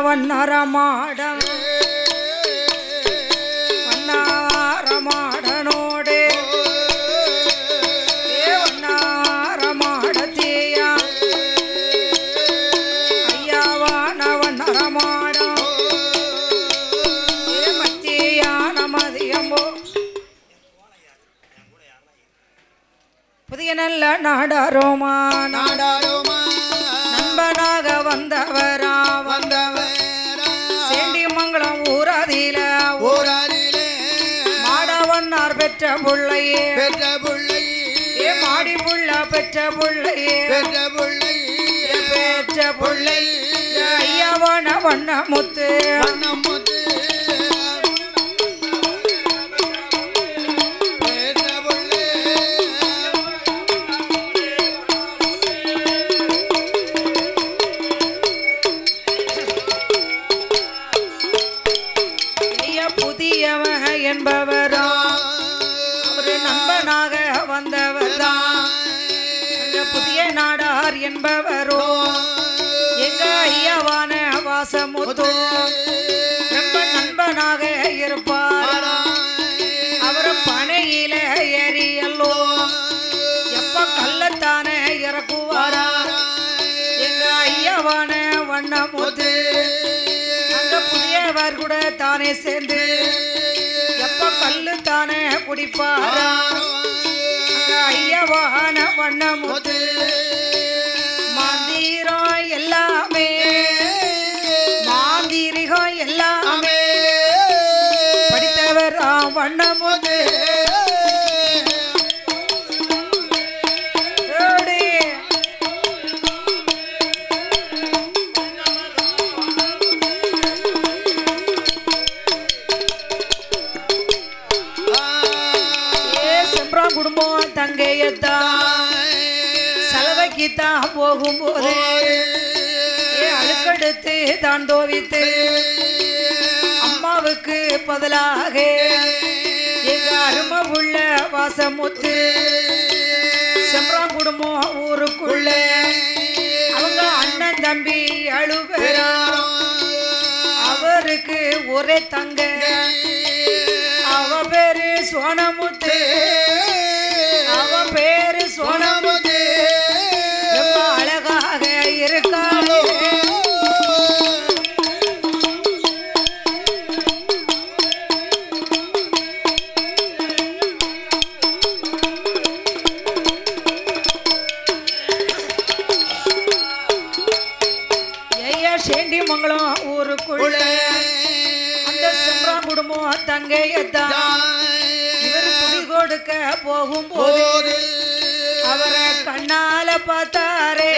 வண்ணரமாடம் வண்ணரமாடனோடு வண்ணரமாடத்தேயா ஐயாவான வண்ணரமாடம் மத்தியான மதியம்போ புதிய நல்ல நாடாரோமா நண்பனாக வந்தவரா சேண்டிமங்கலம் ஊராதில மாடவன்னார் பெற்ற புள்ளையே மாடி புள்ள பெற்ற புள்ளையே பெற்ற புள்ளை ஐயாவான வண்ணமுத்து என்பவரா ஒரு நண்பனாக வந்தவர்தான் புதிய நாடார் என்பவரோ எங்க ஐயாவான வாசமுத்தோ ரொம்ப நண்பனாக இருப்பார் அவர் பனையில ஏறியல்லோ எப்ப கள்ளத்தானே இறக்குவாரா எங்க ஐயாவான வண்ணமுத்து அந்த புதியவர் கூட தானே சேர்ந்து எப்ப கல்லு தானே குடிப்பாரா ஐயவான வண்ணமுத்து மாந்திரம் எல்லாமே மாந்திரிகம் எல்லாமே படித்தவர் வண்ணமுத்து குடும்பம் தங்கையத்தான் செலவைக்குத்தான் போகும்போது அழுக்கெடுத்து தான் தோவித்து அம்மாவுக்கு பதிலாக எங்க அருமை உள்ள வாசமுத்து செம்ரான் குடும்பம் ஊருக்குள்ள அவங்க அண்ணன் தம்பி அழுவேரா அவருக்கு ஒரே தங்க அவ பேரு சோனமுத்து அவ பேரு சோனமுத்து ரொம்ப அழகாக இருக்காளே ஐயா சேண்டிமங்கலம் ஊருக்குள்ள அந்த செம்ரான் குடும்பம் தங்கையத்தான் இவர் துணி கொடுக்க போகும்போது அவரை கண்ணால பார்த்தாரே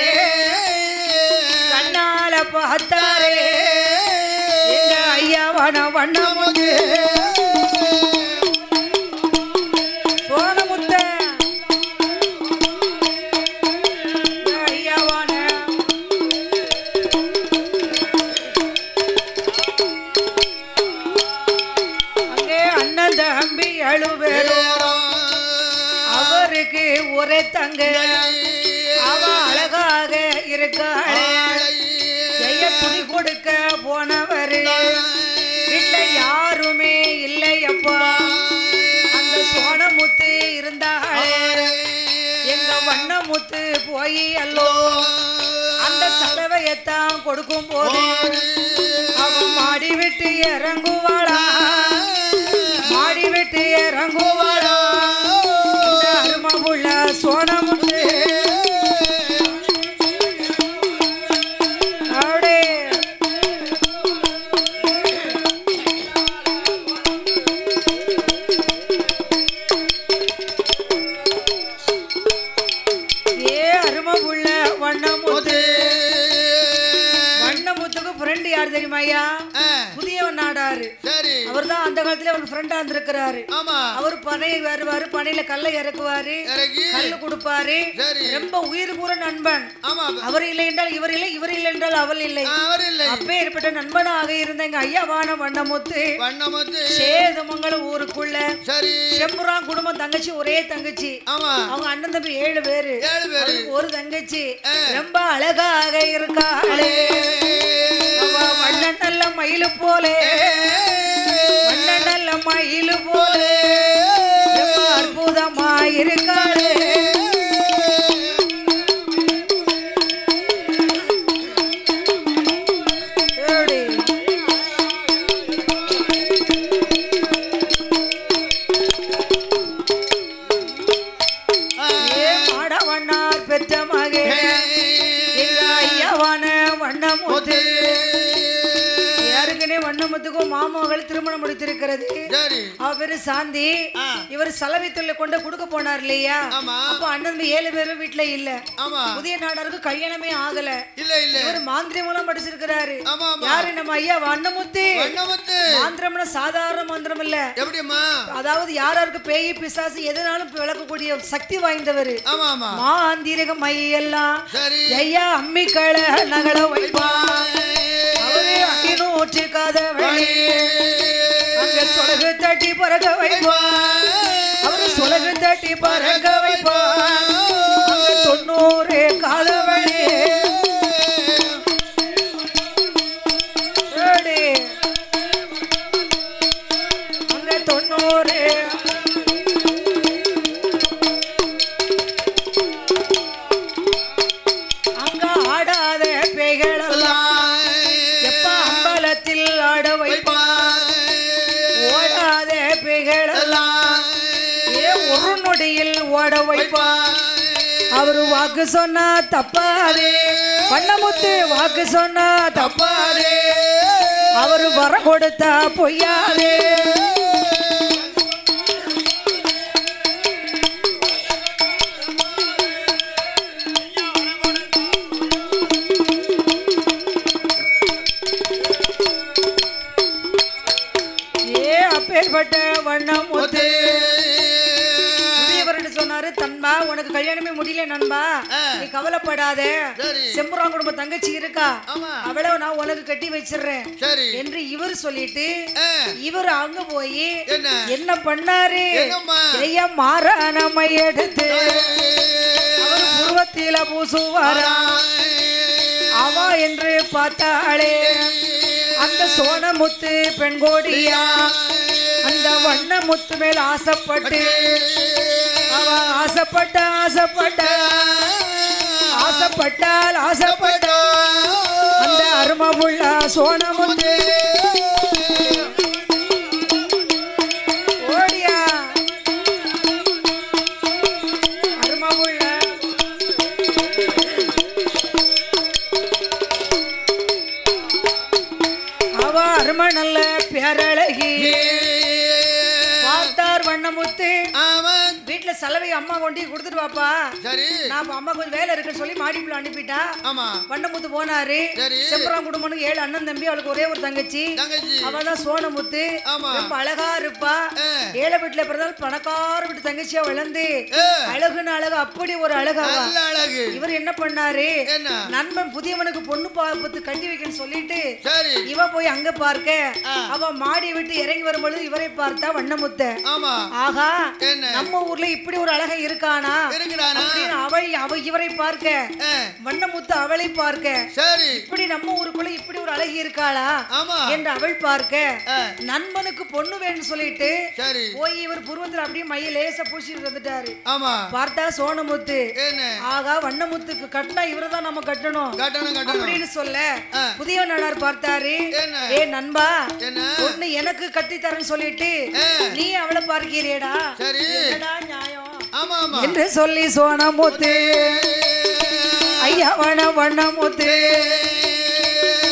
எங்க ஐயாவான வண்ணமுத்து சோனமுத்த ஐயாவான அங்கே அண்ணன் தம்பி அழுவேரோ அவருக்கு ஒரே தங்க அவ அழகாக இருக்காளே துணி கொடுக்க போனவரு வீட்டுல யாருமே இல்லையப்பா அந்த சோனமுத்து இருந்தாளே எங்க வண்ணமுத்து போய் அல்லோ அந்த சலவையத்தான் கொடுக்கும் போது அவ மாடி விட்டு இறங்குவாளா மாடி விட்டு இறங்குவாளா அருமை உள்ள சோனமுத்து யார் தெரியுமா ஐயா புதியவன் நாடாரு அவர்தான் அந்த காலத்துல அவருக்கு ஃப்ரெண்டா இருந்திருக்கிறாரு அவர் பனை வருவாரு பனையில கல்லை இறக்குவாரு கல்லு கொடுப்பாரு ரொம்ப உயிர் பூர நண்பன் அவர் இல்லை என்றால் இவர் இல்லை இவர் இல்லை என்றால் அவள் இல்லை அப்பேற்பட்ட நண்பனாக இருந்த எங்க ஐயாவான வண்ணமுத்து சேதுமங்கலம் ஊருக்குள்ள செம்புரான் குடும்பம் தங்கச்சி ஒரே தங்கச்சி அவங்க அண்ணன் தம்பி 7 பேரு ஒரு தங்கச்சி ரொம்ப அழகாக இருக்காளே வண்ணன் போலே வண்ண நல்ல மயில் போலே அற்புதமாயிருக்காளே வண்ணமுத்துக்கும் மாமாவுகள் திருமணம் முடித்திருக்கிறது. அவரு சாந்தி இவர் சலவை தொழிலை கொண்டு கொடுக்க போனார் இல்லையா? அப்ப அண்ணன் 7 பேரும் வீட்டுல இல்ல. புதிய நாடாருக்கு கல்யாணமே ஆகல. இவர் மாந்திரி மூலம் படிச்சிருக்கிறாரு. யாரு நம்ம ஐயா வண்ணமுத்து. மாந்திரம்னா சாதாரண மந்திரம் இல்ல. அதாவது யாராருக்கு பேய் பிசாசு எதனாலும் விளக்கக்கூடிய சக்தி வாய்ந்தவர். மாந்திரிக மையெல்லாம் ஐயா அம்மிக்கள நகல வைப்பார். அவரே அகினூற்றி கதவழி அங்க சொலகு தட்டி பறக்க வைப்பார். அவரு சொலகு தட்டி பறக்க வைப்பார். 90 காதவழி அங்க 90 அங்க ஆடாத பேய்கள் ஆட வைப்பார். ஓடாத பேய்களெல்லாம் ஒரு நொடியில் ஓட வைப்பார். அவரு வாக்கு சொன்னா தப்பாதே. வண்ணமுத்து வாக்கு சொன்னா தப்பாதே. அவரு வர கொடுத்தா பொய்யாதே. வண்ணமுத்து சொன்னாரு, தன்பா உனக்கு கல்யாணமே முடியல நண்பா, நீ கவலைப்படாத. செம்புரான் குடும்ப தங்கச்சி இருக்கா, அவளை நான் உனக்கு கட்டி வச்சிடுறேன் என்று இவர் சொல்லிட்டு இவர் அங்க போய் என்ன பண்ணாரு? மாறானமை எடுத்து அவர் புருவத்தில பூசுவாரா. அவா என்று பார்த்தாளே அந்த சோனமுத்து பெண்கோடியா. அந்த வண்ணமுத்து மேல் ஆசைப்பட்டு அவ ஆசைப்பட்டால் அந்த அருமபுள்ள சோனமுத்து ஓடியா. அருமபுள்ள அவ அரும நல்ல பேரழகி. பார்த்தார் வண்ணமுத்து வீட்டுல சலவை அம்மா கொண்டு கொடுத்துட்டு வாப்பா. நான் அம்மா கொஞ்சம் வேலை இருக்குன்னு சொல்லி மாடிப்புல அனுப்பிட்டா. வண்ணமுத்து போனாரு. செம்பரான் குடும்பம் 7 அண்ணன் தம்பி, அவளுக்கு ஒரே ஒரு தங்கச்சி. அவதான் சோனமுத்து. ரொம்ப அழகா இருப்பா. ஏழை வீட்டுல பிறந்தால் பணக்கார வீட்டு தங்கச்சியா வளர்ந்து அழகுன்னு அழகு, அப்படி ஒரு அழகா. இவர் என்ன பண்ணாரு? நண்பன் புதியவனுக்கு பொண்ணு பார்த்து கட்டி வைக்கன்னு சொல்லிட்டு இவ போய் அங்க பார்க்க, அவ மாடி விட்டு இறங்கி வரும்பொழுது இவரை பார்த்தா வண்ணமுத்த. ஆகா, நம்ம ஊர்ல இப்படி ஒரு அழகை இருக்கானா அவ இவரை பார்க்க, வண்ணமுத்து அவளை பார்க்க, இப்படி நம்ம ஊருக்குள்ள இப்படி ஒரு அழகி இருக்காளா என்று அவள் பார்க்க, நண்பனுக்கு பொண்ணு வேணும்னு சொல்லிட்டு போய் இவர் புருவத்தில் அப்படியே மைய லேசா பூசிட்டு வந்துட்டாரு. பார்த்தா சோனமுத்து. ஆகா, வண்ணமுத்துக்கு கட்டினா இவரதான் நம்ம கட்டணும் அப்படின்னு சொல்ல புதிய நாடார் பார்த்தாரு. ஏ நண்பா, பொண்ணு எனக்கு கட்டி தரேன்னு சொல்லிட்டு நீ அவளை பார்க்கிறேடா, நியாயம் என்று சொல்லி சோனமுத்து ஐயா வண்ணமுத்து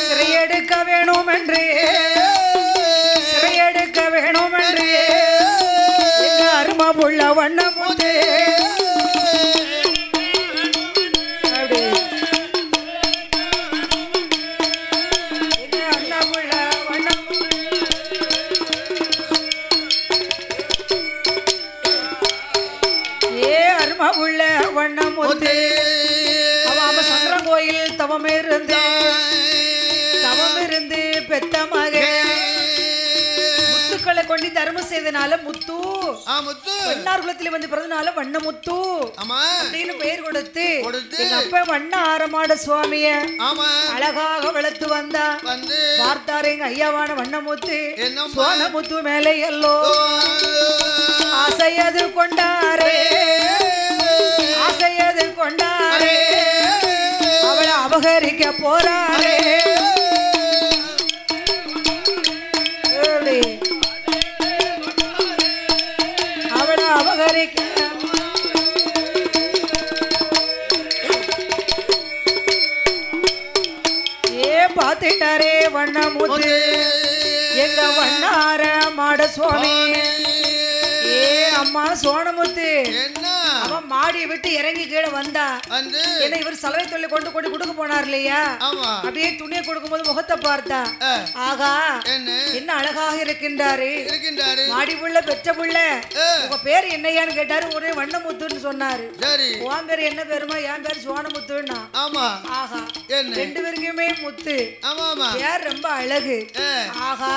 சிறையெடுக்க வேணும் என்று அருமபுள்ள வண்ணமுத்து உள்ள வண்ணமுத்து அவ சங்கரன் கோயில் தவம் இருந்து பெத்த மகன் முத்துக்களை கொண்டு தர்மம் செய்தனால முத்து வண்ணார் குலத்திலே வந்து பிறந்தனால வண்ண முத்து அப்படின்னு பெயர் கொடுத்து எங்க அப்பா வண்ண ஆரமாட சுவாமிய அழகாக வளர்த்து வந்தா பார்த்தாரு எங்க ஐயாவான வண்ணமுத்து சோனமுத்து மேலே எல்லோ ஆசையது கொண்டாரே ஆசையது கொண்டாரே அவளை அபகரிக்க போறாரே அவளை அபகரிக்க பாத்துட்டாரே வண்ணமுத்து எங்க வண்ணார மாட சுவாமி ஏ அம்மா சோனமுத்து அவன் மாடியை விட்டு இறங்கி கீழே வந்தா ஏன்னா இவர் சலவை தொழிலை கொண்டு கொண்டு கொடுக்க போனார் இல்லையா அப்படியே துணியை கொடுக்கும் போது முகத்தை பார்த்தா ஆகா என்ன அழகாக இருக்கின்றாரு மாடி புள்ள பெற்ற புள்ள உங்க பேரு என்னையான்னு கேட்டாரு ஒரே வண்ணமுத்துன்னு சொன்னாரு உன் பேரு என்ன பேருமா என் பேரு சோனமுத்துன்னா ஆகா ரெண்டு பேருக்குமே முத்து பேர் ரொம்ப அழகு ஆகா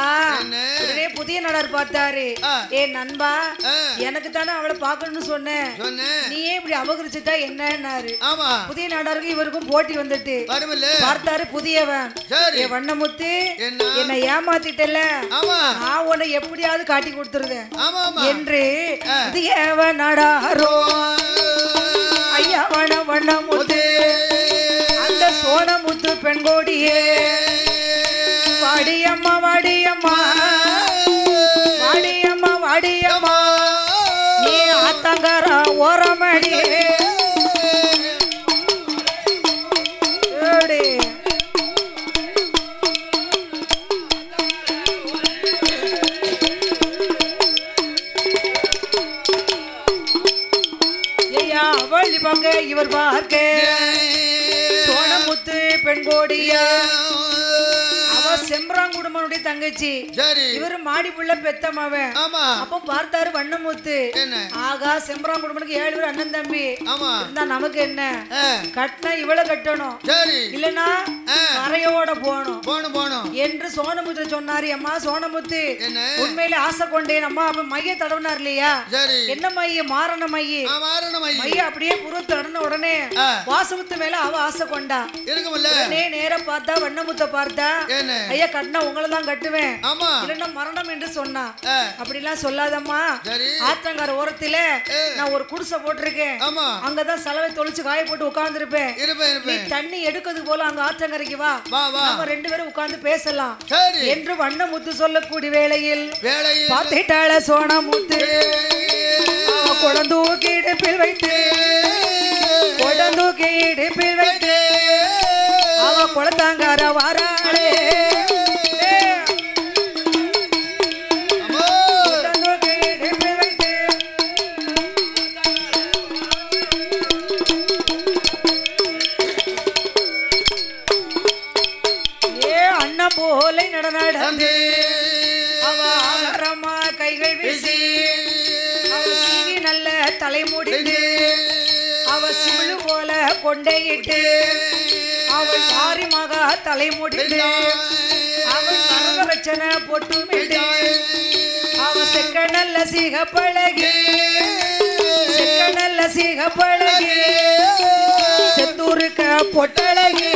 உடனே புதிய நடார் பார்த்தாரு ஏ நண்பா எனக்கு தானே அவளை பாக்கணும்னு சொன்னேன் நீயே இப்படி அபகரிச்சுட்டா என்னன்னாரு புதிய நாடாருக்கு இவருக்கும் போட்டி வந்துட்டு பார்த்தாரு புதியவன் வண்ணமுத்து என்ன ஏமாத்திட்டல நான் உன்னை எப்படியாவது காட்டி கொடுத்துருவேன் என்று புதியவன் நாடாரோ ஐயா வண்ணமுத்து அந்த சோனமுத்து பெண்கோடியே வாடியம்மா வாடியம்மா வாடியம்மா வாடியம்மா நீ ஆத்தங்கர ஓரமடி ஐயா வள்ளி பங்க இவர் பார்க்க சோனமுத்து பெண்கோடியா செம்பராங்குடுமனுடைய தங்கச்சி இவரு மாடி புள்ள பெத்தமாவன் அப்ப பார்த்தாரு வண்ணமுத்து ஆகா செம்பராங்குடுமனுக்கு 7 பேர் அண்ணன் தம்பி இருந்தா நமக்கு என்ன கட்டினா இவ்வளவு கட்டணும் இல்லனா கரையோட போகணும் என்று சோனமுத்து சொன்னாரு அம்மா சோனமுத்து உண்மையில ஆசை கொண்டேன் அம்மா அப்ப மைய தடவினார் இல்லையா என்ன மைய மாரண மைய அப்படியே புரு தடன உடனே வாசமுத்து மேல அவ ஆசை கொண்டா உடனே நேர பார்த்தா வண்ணமுத்த பார்த்தா ஐயா கட்டினா உங்களை தான் கட்டுவேன் இல்லன்னா மரணம் என்று சொன்னா அப்படிலாம் சொல்லாதம்மா ஆத்தங்கர ஓரத்தில நான் ஒரு குடிசை போட்டிருக்கேன் அங்கதான் சலவை தொளிச்சு காய போட்டு உட்கார்ந்து இருப்பேன் தண்ணி எடுக்கிறது போல அங்க ஆத்தங்கரைக்கு வா நம்ம 2 பேரும் உட்கார்ந்து பேசலாம் என்று வண்ணமுத்து சொல்லக்கூடிய வேளையில் பாத்திட்டாள சோனமுத்து குடந்தூக்கி இடுப்பில் வைத்து அவ குளத்தாங்கார வாராளே போலை நடந்து அவ ஆகரமா கைகள் வீசி அவ சீவி நல்ல தலைமுடிந்து அவ சிமிழு போல கொண்டையிட்டு அவள் மாறி மகா தலைமுடிந்து அவள் கரகரச்சனை பொட்டுமிட்டு அவ செக்க நல்ல சீகப்பழகி செத்தூருக்க பொட்டழகி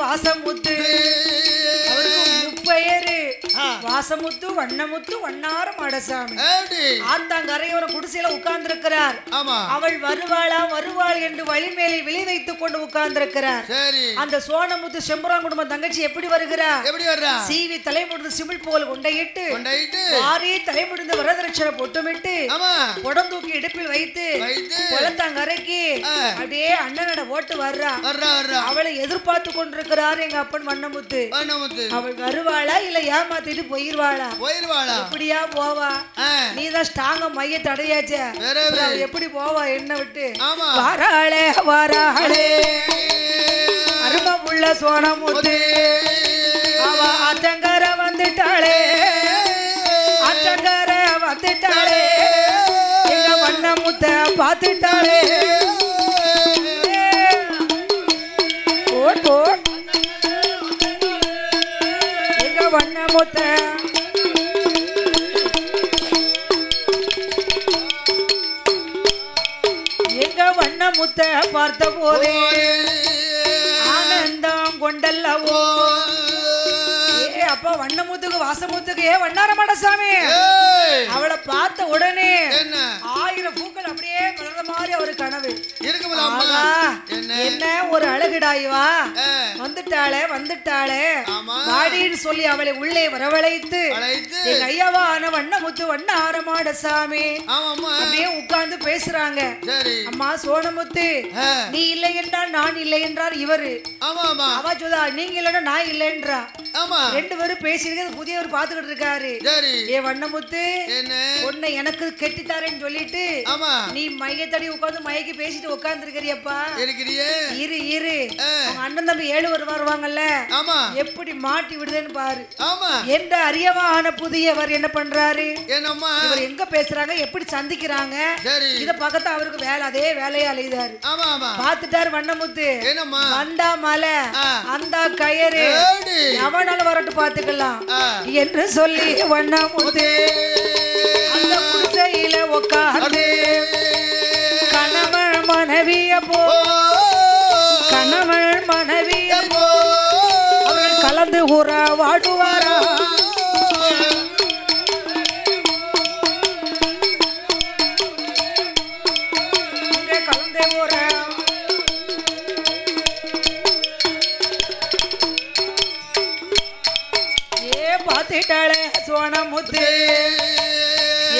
வாசமுத்து அவருக்கு முப்பெயரு வாசமுத்து வண்ணமுத்து வண்ணார மாடசாமி ஆத்தாங்கரையோர குடிசையில உட்கார்ந்து இருக்கிறார் அவள் வருவாள் என்று வழி மேலே விழி வைத்துக் கொண்டு உட்கார்ந்து இருக்கிறார் அந்த சோனமுத்து செம்பராங்குடும தங்கச்சி எப்படி வருகிறார் சீவி தலைமுடிந்து சிமிழ் போல் கொண்டையிட்டு வாரி தலைமுடிந்து வரதட்சணை பொட்டுமிட்டு குடம் தூக்கி இடுப்பில் வைத்து குளத்தாங்கரைக்கு அப்படியே அண்ணனோட ஓட்டு வர்றா அவளை எதிர்பார்த்து கொண்டிருக்கிறார் எங்க அப்பன் வண்ணமுத்து அவள் வருவாளா இல்ல ஏமாத்திட்டு போயிருவாளா எப்படியா போவா நீதான் ஸ்ட்ராங்கா மைய தடையாச்சே எப்படி போவா என்ன விட்டு வாராளே அரும புள்ள சோனமுத்து அவ அச்சங்கர வந்துட்டாளே அச்சங்கர வந்துட்டாளே எங்க வண்ணமுத்த பார்த்துட்டாளே எங்க வண்ணமுத்த எங்க வண்ணமுத்த பார்த்த போதே ஆனந்தம் கொண்டல்லவோ அப்ப வண்ணமுத்துக்கு வாசமுத்துக்கு வண்ணாரமாட சாமி அவளை பார்த்த உடனே 1000 பூக்கள் அப்படியே மலர்ந்த மாதிரி அவரு கனவு என்ன ஒரு அழகுடாய்வா வந்துட்டாளே வந்துட்டாளே வாடின்னு சொல்லி அவளை உள்ளே வரவழைத்து எங்க ஐயாவான வண்ணமுத்து வண்ணாரமாட சாமி அப்படியே உட்கார்ந்து பேசுறாங்க. அம்மா சோனமுத்து நீ இல்லை என்றால் நான் இல்லை என்றார் இவரு. அவ சொல்றா நீங்க இல்லைன்னா நான் இல்லைன்றா. ரெண்டு பேரும் பேசிட்டு புதியவர் பாத்துக்கிட்டு இருக்காரு. ஏ வண்ணமுத்து உன்னை எனக்கு கெட்டித்தாரேன்னு சொல்லிட்டு நீ மையத்தடி உட்கார்ந்து மையக்கு பேசிட்டு உட்கார்ந்து இருக்கிறியப்பா. இரு இரு அண்ணன் தம்பி 7 பேர் வருவாங்கல்ல எப்படி மாட்டி விடுதுன்னு பாரு என்ற அறியவான புதியவர் என்ன பண்றாரு இவர் எங்க பேசுறாங்க எப்படி சந்திக்கிறாங்க இத பக்கத்து அவருக்கு வேலை அதே வேலையா அலையுதாரு. பாத்துட்டாரு வண்ணமுத்து வந்தா மலை அந்த கயிறு எவனாலும் வரட்டு பாத்துக்கலாம் என்று சொல்லி வண்ணமுத்து அந்த குடிசையில உட்கார்ந்து கணவன் மனைவிய போ கணவன் மனைவிய போ அவர்கள் கலந்து உறவாடுவாரா கலந்து உற பாத்துட்டாளே சோனமுத்து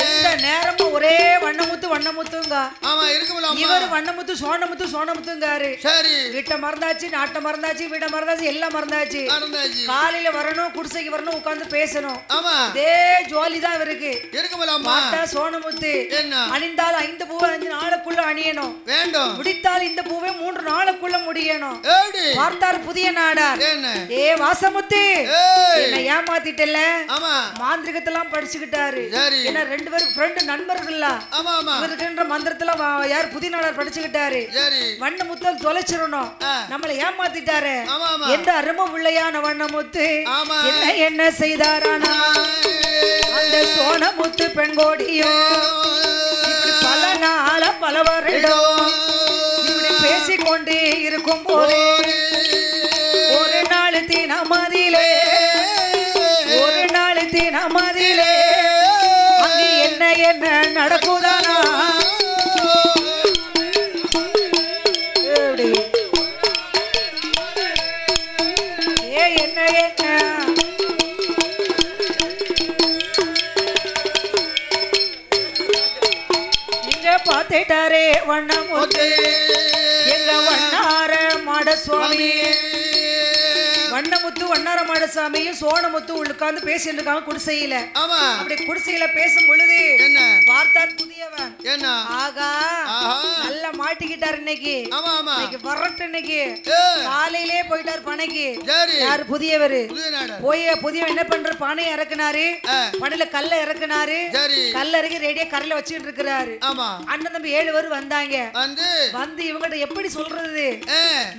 எந்த நேரமும் ஒரே வண்ணமுத்து வண்ணமுத்துங்க இவர் வண்ணமுத்து சோனமுத்து சோனமுத்துங்காரு. வீட்டை மறந்தாச்சு நாட்டை மறந்தாச்சு வீட்டை மறந்தாச்சு எல்லாம் மறந்தாச்சு. காலையில வரணும் குடிசைக்கு வரணும் உட்கார்ந்து பேசணும் இதே ஜோலிதான் இவருக்கு. சோனமுத்து அணிந்தால் 5 பூவை 5 நாளுக்குள்ள அணியணும் முடித்தால் இந்த பூவை 3 நாளுக்குள்ள முடியணும். பார்த்தார் புதிய நாடார் ஏ வாசமுத்து என்ன ஏமாத்திட்டல மாந்திரிகத்தெல்லாம் படிச்சுக்கிட்டாரு. ஏன்னா 2 பேரும் ஃப்ரெண்ட் நண்பர்கள் இவருக்குன்ற மந்திரத்தெல்லாம் யார் புதிய நாடார் படிச்சுக்கிட்டாரு. வண்ணமுத்தல் தொலைச்சிடணும் நம்மளை ஏமாத்திட்டாரு என்ற அரும பிள்ளையான வண்ணமுத்து என்ன என்ன செய்தாரானா அந்த சோனமுத்து பெண்கோடியோ இப்படி பல நாள பல வருடம் இப்படி பேசிக்கொண்டே இருக்கும் போது ஒரு நாள் தினமதிலே ஒரு நாள் தினமதிலே அங்கே என்ன என்ன நடக்குதானா என்ன என்ன இங்க பாத்துட்டாரே வண்ணமுத்து எங்க வண்ணார மாட சுவாமி வண்ணமுத்து வண்ணாரமாட சாமியும் சோனமுத்து உட்கார்ந்து பேசிட்டு இருக்காங்க குடிசையில. அப்படி குடிசையில பேசும் பொழுது பார்த்தார் புதியவன் ஆகா நல்லா மாட்டிக்கிட்டார் இன்னைக்கு வரட்டு இன்னைக்கு காலையிலே போயிட்டார் பனைக்கு. யாரு புதியவரு போய் புதியவன் என்ன பண்ற பானையை இறக்குனாரு பனையில கல்ல இறக்குனாரு கல்ல இறக்கி ரெடியா கரையில வச்சுட்டு இருக்கிறாரு. அண்ணன் தம்பி 7 பேர் வந்தாங்க. வந்து இவங்கிட்ட எப்படி சொல்றது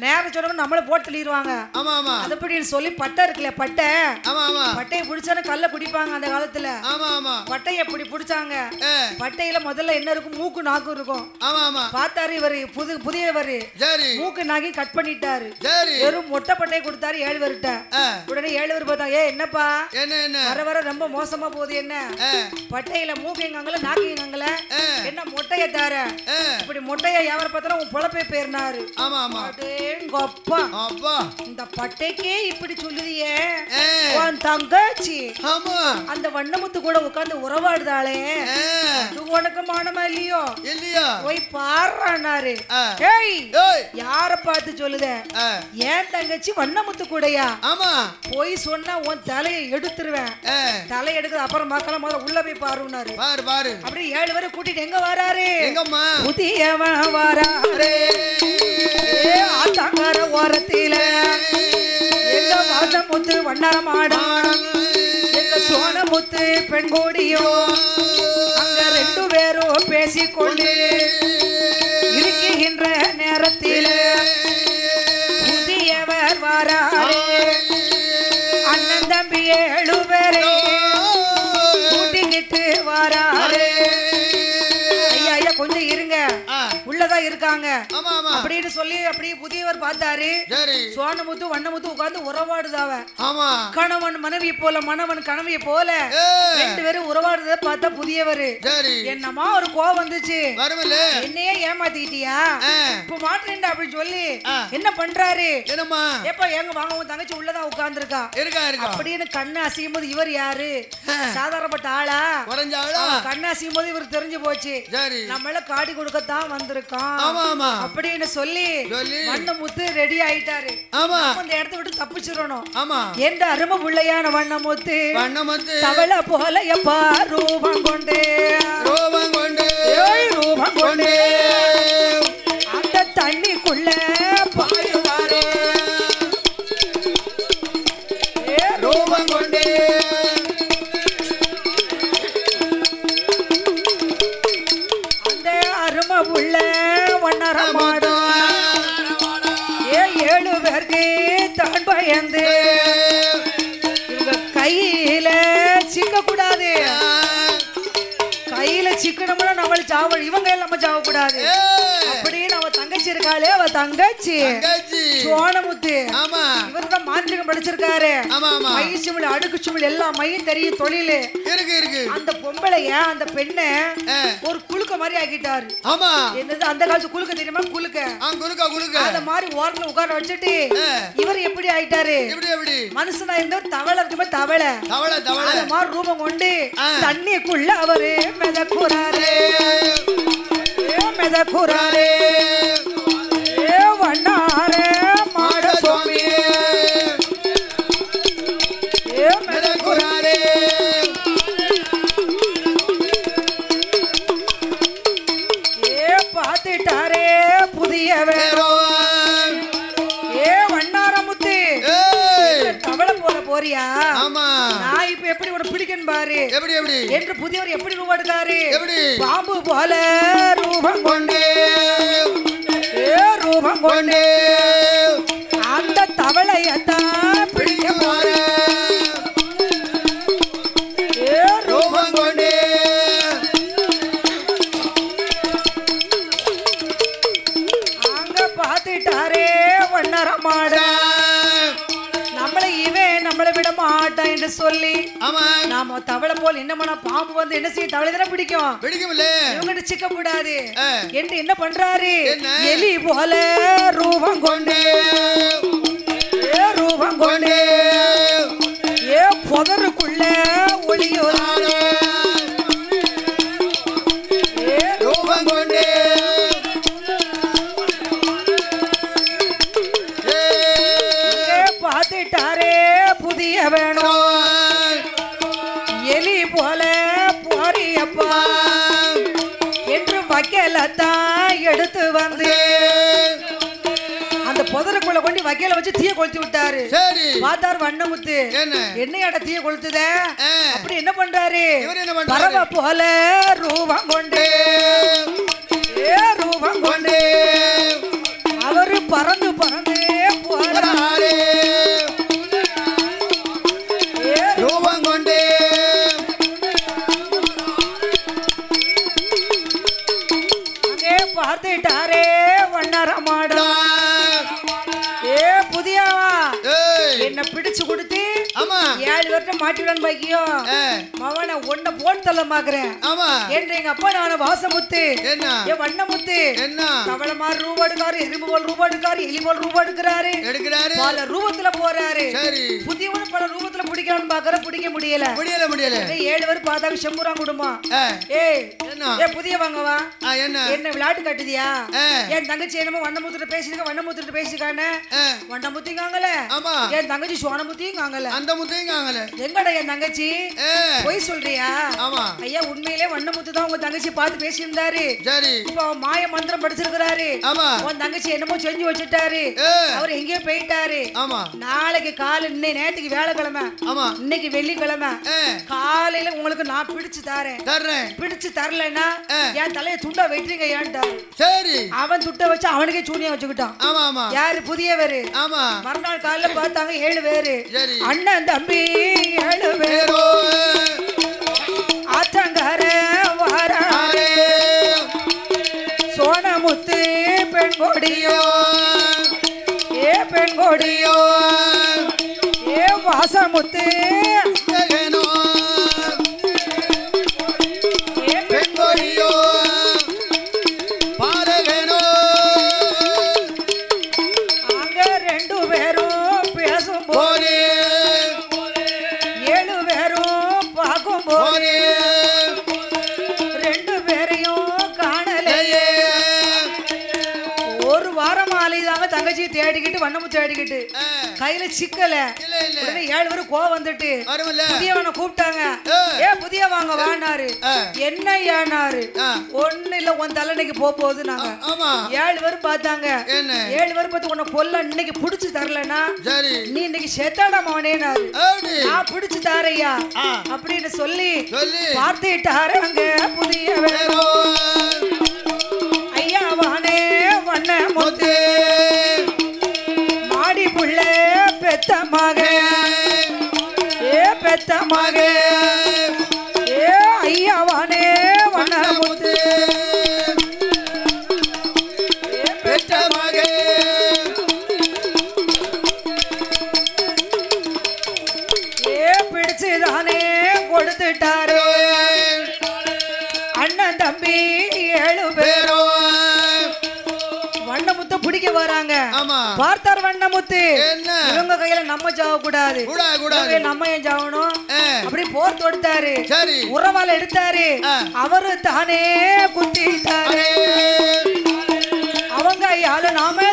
நேரம் சொன்னவங்க நம்மள போட்டு தள்ளிடுவாங்க அப்படின்னு சொல்லி பட்டை இருக்குல்ல பட்டை பட்டையை பிடிச்சாலும் கல்ல குடிப்பாங்க அந்த காலத்துல. பட்டையை எப்படி பிடிச்சாங்க பட்டையில முதல்ல என்ன இருக்கும் மூக்கு நாக்கு இருக்கும். பார்த்தாரு இவரு புதியவர் மூக்கு நாக்கி கட் பண்ணிட்டாரு. வெறும் மொட்டை பட்டையை கொடுத்தாரு 7 பேர்கிட்ட. உடனே 7 பேர் பார்த்தா ஏ என்னப்பா வர வர ரொம்ப மோசமா போகுது என்ன பட்டையில மூக்கு எங்கங்கள நாக்கு எங்கங்கள என்ன மொட்டைய தார இப்படி மொட்டைய யாவர பார்த்தாலும் உன் பொழப்பே பேர்னாரு. இந்த பட்டைக்கே இப்படி சொல்லுதியே உன் தங்கச்சி அந்த வண்ணமுத்து கூட உட்கார்ந்து உறவாடுதாளே உனக்கு மானமா இல்லையோ போய் பாடுறாரு. யார பார்த்து சொல்லுத ஏன் தங்கச்சி வண்ணமுத்து கூடயா போய் சொன்னா உன் தலையை எடுத்துருவேன் தலை எடுக்குது அப்புறம் மக்கள் முதல்ல உள்ள போய் பாருனாரு. அப்படி 7 பேரை கூட்டிட்டு எங்க வராரு புதியவன் வராரு ஆத்தாங்கர ஓரத்தில வண்ணமுத்து வண்ணரமாடும் எங்க சோனமுத்து பெண் கோடியோ அங்க 2 பேரும் பேசிக்கொண்டு இருக்கின்ற நேரத்தில் புதியவர் வாராரே அண்ணன் தம்பி 7 பேரை கூட்டிக்கிட்டு வாராரே. ஐயா ஐயா கொஞ்சம் இருங்க, உள்ளதான் இருக்காங்க அப்படின்னு சொல்லி அப்படியே புதியவர் பார்த்தாரு. சோனமுத்து வண்ணமுத்து உட்கார்ந்து உறவாடுதாவ. கணவன் மனைவி போல மணவன் கணவிய போல 2 பேரும் உறவாடுறத பார்த்தா புதியவர் என்னமா ஒரு கோவம் வந்துச்சு. என்னையே ஏமாத்திட்டியா இப்ப மாட்டேன் அப்படின்னு சொல்லி என்ன பண்றாரு. எப்ப எங்க வாங்க உன் தங்கச்சி உள்ளதான் உட்கார்ந்து இருக்கா அப்படின்னு கண்ணு அசையும் போது இவர் யாரு சாதாரணப்பட்ட ஆளா? கண்ணு அசையும் போது இவர் தெரிஞ்சு போச்சு நம்மள காடி கொடுக்கத்தான் வந்திருக்கான் அப்படின்னு சொல்லி வண்ணமுத்து ரெடி ஆயிட்டாரு. அந்த இடத்த விட்டு தப்பிச்சிடணும் என்ற அருமை பிள்ளையான வண்ணமுத்து தவளை போல எப்பா ரூபம் கொண்டே அந்த தண்ணிக்குள்ள பாயுவாரே ரூபம் கொண்டே அந்த அருமை புள்ள வண்ணரமாடும் 7 பேருக்கு தான் பயந்து இவங்க கையில சிக்க கூடாது. கையில சிக்கனம்னா நம்மள சாவல் இவங்க நம்ம சாவ கூடாது அப்படின்னு அவ தங்கச்சி இருக்காளே அவ தங்கச்சி சோனமுத்து இவர்தான் மாந்திரிகம் படிச்சிருக்காரு. மைசுமிழ் அடுக்கு சுமிழ் எல்லா மையும் தெரியும் தொழில் அந்த பொம்பளைய அந்த பெண்ணை ஒரு குலுக்க மாதிரி ஆக்கிட்டாரு. என்னது அந்த காலத்து குலுக்க தெரியுமா? குலுக்க அந்த மாதிரி ஓரத்துல உட்கார வச்சுட்டு இவர் எப்படி ஆயிட்டாரு மனுஷனா இருந்தவர் தவளை இருக்குமே தவளை அந்த மாதிரி ரூபம் கொண்டு தண்ணிக்குள்ள அவரு மெதக்குறாரே வண்ணாரே மாட சுவாமி மெதக்குறாரே பார்த்துட்டாரே புதிய வேறம் வண்ணாரமுத்து தவளை போல போறியா நான் இப்ப எப்படி ஒரு பிடிக்கணும் பாரு என்று புதியவர் எப்படி ரூபம் எடுக்காரு பாம்பு போல ரூபம் கொண்டே அந்த தவளையத்தான் பிடிக்க போற ரூபம் கொண்டே அங்க பார்த்துட்டாரே வண்ணரமாட நம்மளை விட மாட்டான் என்று சொல்லி நாம தவளை போல் என்ன பண்ணா பாம்பு வந்து என்ன செய்ய தவளை தானே பிடிக்கும்ல இவங்கிட்ட சிக்க கூடாது என்று என்ன பண்றாரு எலி போல ரூபம் கொண்டே புதருக்குள்ள ஒளியோரானே ரூபம் கொண்டே பார்த்துட்டாரே புதிய வேணும் எலி போல போறியப்பா என்று வக்கேலத்தான் எடுத்து வந்து அந்த புதருக்குள்ள கொண்டு வக்கேல வச்சு தீய கொளுத்தி விட்டாரு. பார்த்தார் வண்ணமுத்து என்னையாட தீய கொளுத்துத அப்படி என்ன பண்றாரு பறவை போல ரூபம் கொண்டே அவரு பறந்து போறாரு ரூபம் கொண்டே அங்கே பார்த்துட்டாரே வண்ணரமாடா புதியாவா என்ன பிடிச்சு கொடுத்து 7 வருஷம் மாட்டிவிடான்னு பாக்கியோ மவனை ஒன்ன போன் தள்ள மாக்குறேன் என்று எங்க அப்பா நான வாசமுத்து என் வண்ணமுத்து தவளை மாதிரி ரூபா எடுக்காரு எறும்பு போல் ரூபா எடுக்காரு எலி போல் ரூபா எடுக்கிறாரு பல ரூபத்துல போறாரு புதியவனு பல ரூபத்துல பிடிக்கலான்னு பாக்குற பிடிக்க முடியல 7 பேர் பார்த்தாங்க செம்புறான் குடும்பம் புதிய வாங்கவா என்ன விளையாட்டு கட்டுதியா என் தங்கச்சி என்னமோ வண்ணமுத்து பேசிருக்க வண்ணமுத்து பேசிருக்கானே வண்ணமுத்திங்காங்கல என் தங்கச்சி சோனமுத்திங்காங்கல அந்த முத்திங்க இருக்காங்களே. எங்கடா என் தங்கச்சி? போய் சொல்றியா? ஆமா ஐயா, உண்மையிலே வண்ணமுத்து தான் உங்க தங்கச்சி பார்த்து பேசியிருந்தாரு. சரி. இப்போ மாய மந்திரம் படிச்சிருக்கிறாரு. ஆமா. உன் தங்கச்சி என்னமோ செஞ்சு வச்சுட்டாரு. அவர் எங்கேயோ போயிட்டாரு. ஆமா. நாளைக்கு காலை நேற்றுக்கு வேலைக்கிழமை. ஆமா. இன்னைக்கு வெள்ளிக்கிழமை. காலையில உங்களுக்கு நான் பிடிச்சு தரேன். பிடிச்சு தரலன்னா என் தலையை துண்டா வெட்டுறீங்க ஏன்ட்டாரு. சரி. அவன் துட்ட வச்சு அவனுக்கே சூனியா வச்சுக்கிட்டான். ஆமா ஆமா. யாரு? புதியவரு. ஆமா. மறுநாள் காலையில பார்த்தாங்க 7 பேரு. அண்ணன் தம்பி 7 பேரோ ஆத்தங்கார வாராரே. சோனமுத்து பெண் கொடியோ ஏ பெண் கொடியோ ஏ வாசமுத்து ஏ பெண் கொடியோ பாலகனோ. அங்க 2 பேரும் பேசும் போது 7 பேரும் பார்க்கும் போது 2 பேரையும் காணலையே. ஒரு வாரம் ஆலைதாங்க தங்கச்சி தேடிக்கிட்டு வண்ணமுத்து தேடிக்கிட்டு கையில சிக்கல. 7 பேரும் கோவம் வந்துட்டு புதியவனை கூப்பிட்டாங்க. புதிய வாங்க வானாரு. என்ன ஏனாரு? ஒண்ணு இல்ல, உன் தலைனைக்கு போகுது. நாங்க 7 பேரும் பார்த்தாங்க. 7 பேரும் பார்த்து உன்னை கொல்ல இன்னைக்கு பிடிச்சு தரலனா நீ இன்னைக்கு செத்தாடா மவனேனாரு. நான் பிடிச்சு தாரையா அப்படின்னு சொல்லி பார்த்துட்டாருங்க புதிய ஐயா வானே வண்ணமுத்து மாடி புள்ள பெத்த மக ஏ பெத்த மக ஏ ஐயா வானே வண்ணமுத்து ஏ பெத்த மக ஏ பிடிச்சுதானே கொடுத்துட்டாரு. அண்ணன் தம்பி 7 பேரும் வண்ணமுத்து பிடிக்க வராங்க. பார்த்தார் வண்ணமுத்து இவங்க கையில நம்ம சாவ கூடாது, நம்ம ஏன் சாவணும் அப்படி போர் தொடுத்தாரு. உறவால எடுத்தாரு. அவரு தானே குத்திட்டாரு. அவங்க கையால நாம